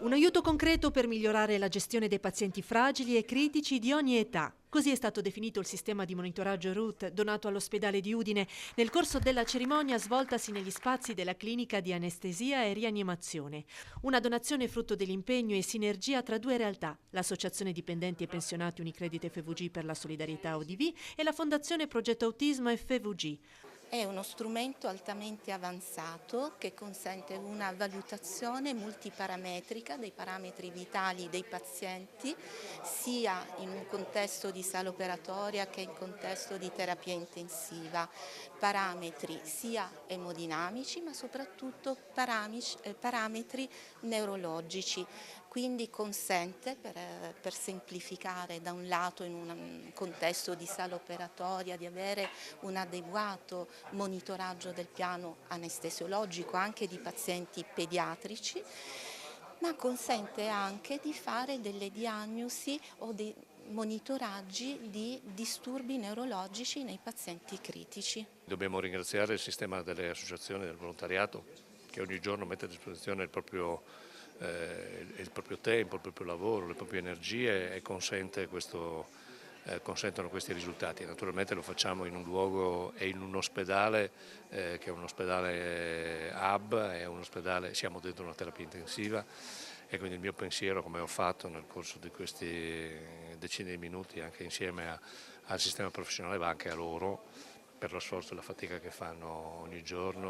Un aiuto concreto per migliorare la gestione dei pazienti fragili e critici di ogni età. Così è stato definito il sistema di monitoraggio RUT donato all'ospedale di Udine nel corso della cerimonia svoltasi negli spazi della clinica di anestesia e rianimazione. Una donazione frutto dell'impegno e sinergia tra due realtà, l'Associazione Dipendenti e Pensionati Unicredit FVG per la Solidarietà ODV e la Fondazione Progetto Autismo FVG. È uno strumento altamente avanzato che consente una valutazione multiparametrica dei parametri vitali dei pazienti sia in un contesto di sala operatoria che in contesto di terapia intensiva, parametri sia emodinamici ma soprattutto parametri neurologici. Quindi consente, per semplificare, da un lato in un contesto di sala operatoria di avere un adeguato monitoraggio del piano anestesiologico anche di pazienti pediatrici, ma consente anche di fare delle diagnosi o dei monitoraggi di disturbi neurologici nei pazienti critici. Dobbiamo ringraziare il sistema delle associazioni del volontariato che ogni giorno mette a disposizione il proprio tempo, il proprio lavoro, le proprie energie e consentono questi risultati. Naturalmente lo facciamo in un luogo e in un ospedale che è un ospedale hub, siamo dentro una terapia intensiva e quindi il mio pensiero, come ho fatto nel corso di questi decine di minuti anche insieme al sistema professionale, va anche a loro per lo sforzo e la fatica che fanno ogni giorno